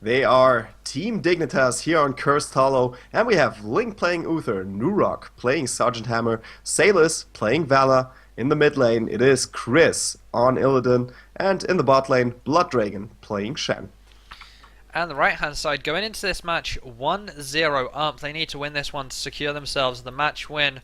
They are Team Dignitas here on Cursed Hollow, and we have Link playing Uther, Nurok playing Sergeant Hammer, Salus playing Vala. In the mid lane, it is Chris on Illidan, and in the bot lane, Blood Dragon playing Shen. And the right hand side going into this match 1-0 up. They need to win this one to secure themselves the match win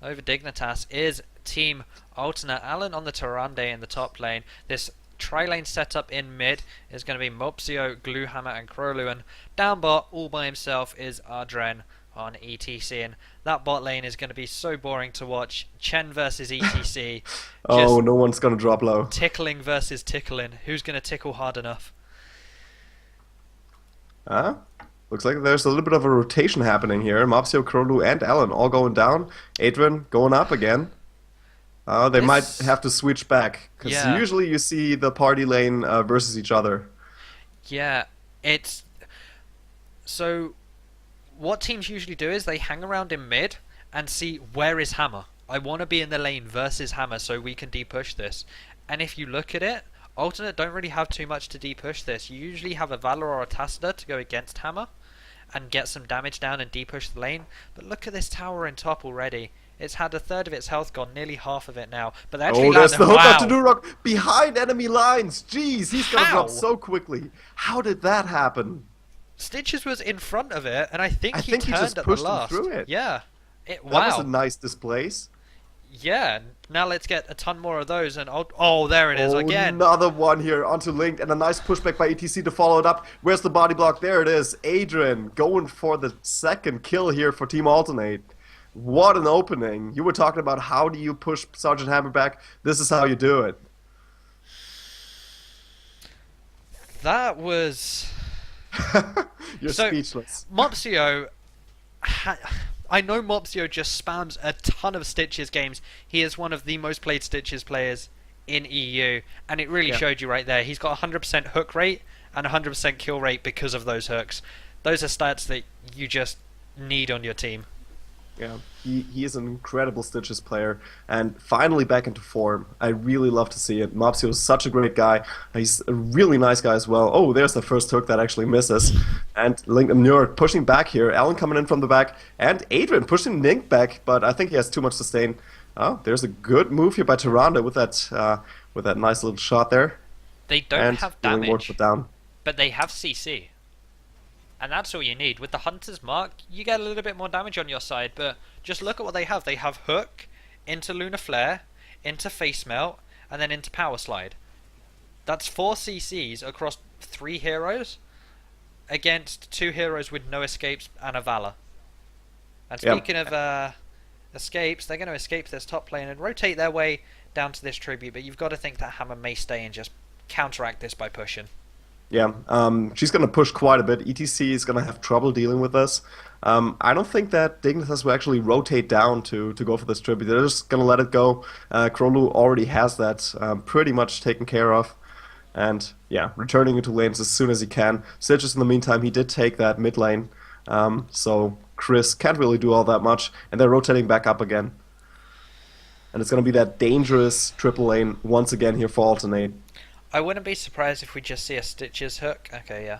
over Dignitas is Team Alternate. Alan on the Tyrande in the top lane. This tri-lane setup in mid is going to be Mopsio, Gluehammer and Krolu, and down bot all by himself is Ardren on ETC, and that bot lane is going to be so boring to watch. Chen versus ETC. Oh, no one's going to drop low. Tickling versus tickling. Who's going to tickle hard enough? Looks like there's a little bit of a rotation happening here. Mopsio, Krolu and Alan all going down. Adrian going up again. They might have to switch back, because usually you see the party lane versus each other. Yeah, it's... So, what teams usually do is they hang around in mid and see where is Hammer. I want to be in the lane versus Hammer so we can de-push this. And if you look at it, Alternate don't really have too much to de-push this. You usually have a Valor or a Tassadar to go against Hammer and get some damage down and de-push the lane. But look at this tower in top already. It's had a third of its health gone, nearly half of it now. But they actually there's the hook wow. up to Nurok behind enemy lines. Jeez, he's gonna drop so quickly. How did that happen? Stitches was in front of it, and I think he turned just at pushed the last. him through it. Yeah. That was a nice displace. Yeah. Now let's get a ton more of those, and oh, there it is again. Another one here onto Link, and a nice pushback by ETC to follow it up. Where's the body block? There it is. Adrian going for the second kill here for Team Alternate. What an opening. You were talking about how do you push Sergeant Hammer back. This is how you do it. That was... You're speechless. Mopsio... I know Mopsio just spams a ton of Stitches games. He is one of the most played Stitches players in EU. And it really showed you right there. He's got 100% hook rate and 100% kill rate because of those hooks. Those are stats that you just need on your team. Yeah, he is an incredible Stitches player, and finally back into form. I really love to see it. Mopsio is such a great guy. He's a really nice guy as well. Oh, there's the first hook that actually misses. And Link Nurok pushing back here. Alan coming in from the back, and Adrian pushing Link back, but I think he has too much sustain. Oh, there's a good move here by Tyrande with that nice little shot there. They don't have damage, down. but they have CC. And that's all you need. With the Hunter's Mark, you get a little bit more damage on your side, but just look at what they have. They have Hook, into Lunar Flare, into Face Melt, and then into Power Slide. That's 4 CCs across 3 heroes against 2 heroes with no escapes and a Valor. And speaking of escapes, they're going to escape this top lane and rotate their way down to this tribute, but you've got to think that Hammer may stay and just counteract this by pushing. Yeah, she's going to push quite a bit. ETC is going to have trouble dealing with this. I don't think that Dignitas will actually rotate down to go for this tribute. They're just going to let it go. Krolu already has that pretty much taken care of. And yeah, returning into lanes as soon as he can. Stitches in the meantime, he did take that mid lane. So Chris can't really do all that much. And they're rotating back up again. And it's going to be that dangerous triple lane once again here for Alternate. I wouldn't be surprised if we just see a Stitches hook. Okay, yeah.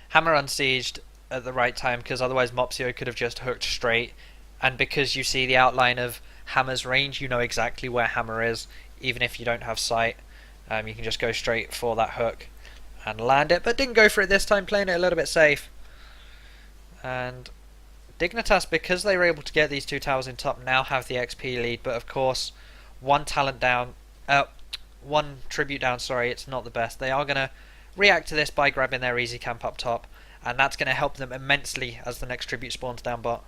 Hammer unsieged at the right time, because otherwise Mopsio could have just hooked straight. And because you see the outline of Hammer's range, you know exactly where Hammer is, even if you don't have sight. You can just go straight for that hook and land it, but didn't go for it this time, playing it a little bit safe. And Dignitas, because they were able to get these 2 towers in top, now have the XP lead, but of course, one tribute down, sorry, it's not the best. They are going to react to this by grabbing their easy camp up top, and that's going to help them immensely as the next tribute spawns down bot.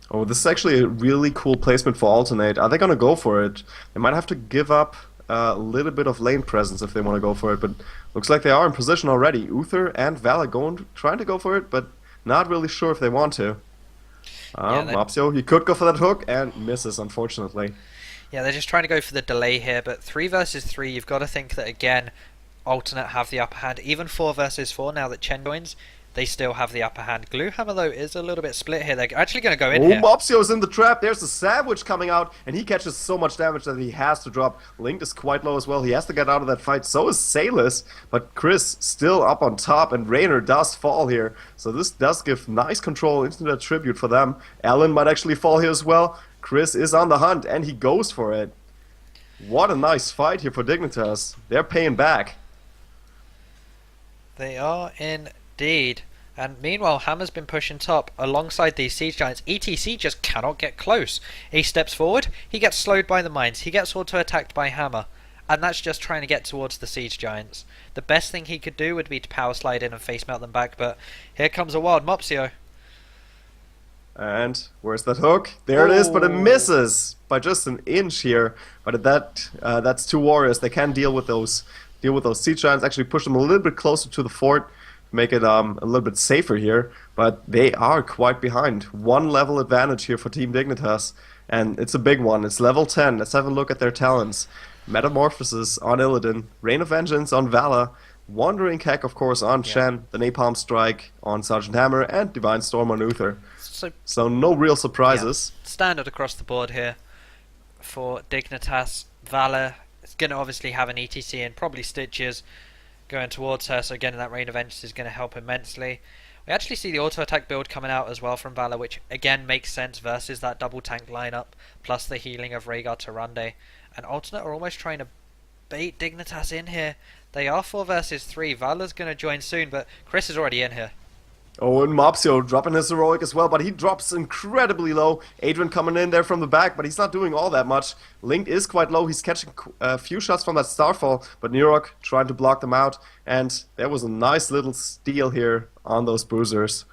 Oh, this is actually a really cool placement for Alternate. Are they going to go for it? They might have to give up a little bit of lane presence if they want to go for it, but looks like they are in position already. Uther and Vala trying to go for it, but not really sure if they want to. Mopsio, he could go for that hook and misses, unfortunately. Yeah, they're just trying to go for the delay here, but 3 versus 3, you've got to think that, again, Alternate have the upper hand. Even 4 versus 4, now that Chen joins, they still have the upper hand. Gluehammer, though, is a little bit split here. They're actually going to go in Oh, here. Mopsio's in the trap. There's the sandwich coming out, and he catches so much damage that he has to drop. Link is quite low as well. He has to get out of that fight. So is Salis, but Chris still up on top, and Raynor does fall here. So this does give nice control into that tribute for them. Alan might actually fall here as well. Chris is on the hunt, and he goes for it. What a nice fight here for Dignitas. They're paying back. They are indeed. And meanwhile, Hammer's been pushing top alongside these Siege Giants. ETC just cannot get close. He steps forward, he gets slowed by the mines, he gets auto-attacked by Hammer. And that's just trying to get towards the Siege Giants. The best thing he could do would be to power slide in and face melt them back, but here comes a wild Mopsio. And where's that hook? There it is, but it misses by just an inch here. But that's two warriors. They can deal with those Siege Giants. Actually push them a little bit closer to the fort, make it a little bit safer here. But they are quite behind. One level advantage here for Team Dignitas, and it's a big one. It's level 10. Let's have a look at their talents. Metamorphosis on Illidan, Rain of Vengeance on Vala, Wandering Heck, of course, on Shen, the Napalm Strike on Sergeant Hammer, and Divine Storm on Uther. So no real surprises. Yeah, standard across the board here for Dignitas. Vala is going to obviously have an ETC and probably Stitches going towards her, so getting that Rain of Vengeance is going to help immensely. We actually see the auto attack build coming out as well from Vala, which again makes sense versus that double tank lineup, plus the healing of Rhaegar Tyrande. And Alternate are almost trying to bait Dignitas in here. They are 4 versus 3. Vala's going to join soon, but Chris is already in here. Oh, and Mopsio dropping his heroic as well, but he drops incredibly low. Adrian coming in there from the back, but he's not doing all that much. Link is quite low. He's catching a few shots from that Starfall, but Nirok trying to block them out. And there was a nice little steal here on those bruisers.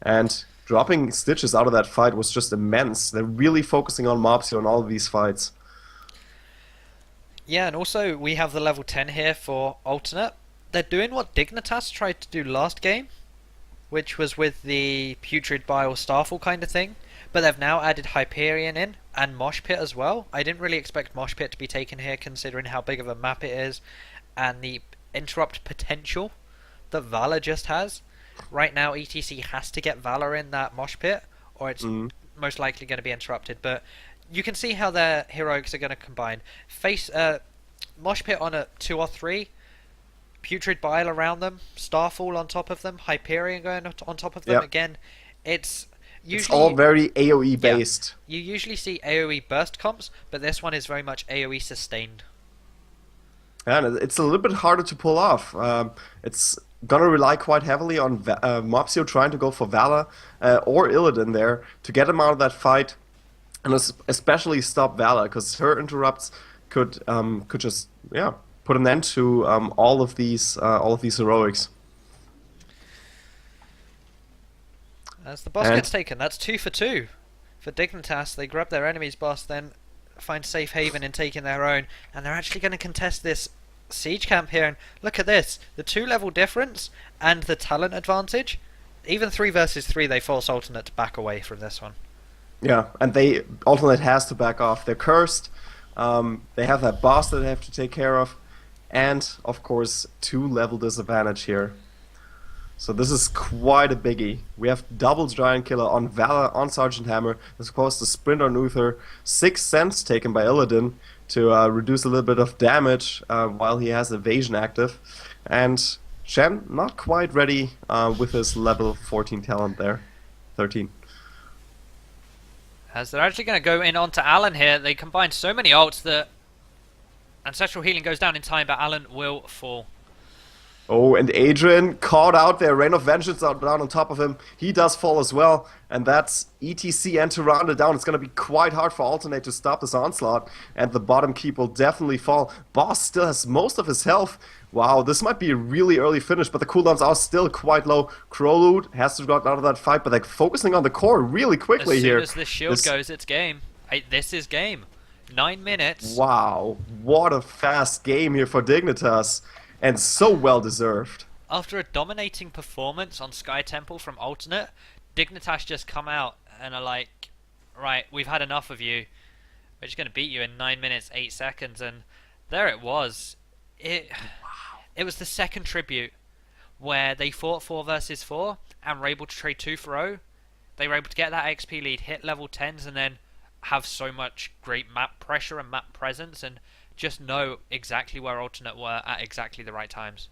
And dropping Stitches out of that fight was just immense. They're really focusing on Mopsio in all of these fights. Yeah, and also we have the level 10 here for Alternate. They're doing what Dignitas tried to do last game, which was with the Putrid Bile Starfall kind of thing, but they've now added Hyperion in, and Mosh Pit as well. I didn't really expect Mosh Pit to be taken here, considering how big of a map it is, and the interrupt potential that Vala just has. Right now, ETC has to get Vala in that Mosh Pit, or it's most likely going to be interrupted, but you can see how their heroics are going to combine. Mosh Pit on a 2 or 3, Putrid Bile around them, Starfall on top of them, Hyperion going on top of them. Yep. Again, it's usually... It's all very AoE based. Yeah, you usually see AoE burst comps, but this one is very much AoE sustained. And it's a little bit harder to pull off. It's gonna rely quite heavily on Mopsio trying to go for Vala or Illidan there to get him out of that fight, and especially stop Vala, because her interrupts could just put an end to all of these heroics. As the boss gets taken, that's 2 for 2 for Dignitas. They grab their enemy's boss, then find safe haven in taking their own, and they're actually going to contest this siege camp here. And look at this, the 2-level difference and the talent advantage. Even 3 versus 3, they force Alternate to back away from this one. Yeah, and Alternate has to back off. They're cursed. They have that boss that they have to take care of, and of course 2-level disadvantage here. So this is quite a biggie. We have double Giant Killer on Vala, on Sergeant Hammer. There's of course the Sprint on Uther. 6 cents taken by Illidan to reduce a little bit of damage while he has evasion active. And Shen not quite ready with his level 14 talent there. 13. As they're actually going to go in onto Alan here. They combine so many ults that Ancestral Healing goes down in time, but Alan will fall. Oh, and Adrian caught out there. Rain of Vengeance out down on top of him. He does fall as well. And that's ETC and Tyrande down. It's going to be quite hard for Alternate to stop this onslaught. And the bottom keep will definitely fall. Boss still has most of his health. Wow, this might be a really early finish, but the cooldowns are still quite low. Crowloot has to get out of that fight, but like focusing on the core really quickly here. As soon as this shield goes, it's game. This is game. 9 minutes. Wow, what a fast game here for Dignitas. And so well deserved. After a dominating performance on Sky Temple from Alternate, Dignitas just come out and are like, right, we've had enough of you. We're just going to beat you in 9 minutes, 8 seconds. And there it was. It was the second tribute. where they fought 4 versus 4 and were able to trade 2 for 0. They were able to get that XP lead, hit level 10s, and then have so much great map pressure and map presence, and just know exactly where Alternate were at exactly the right times.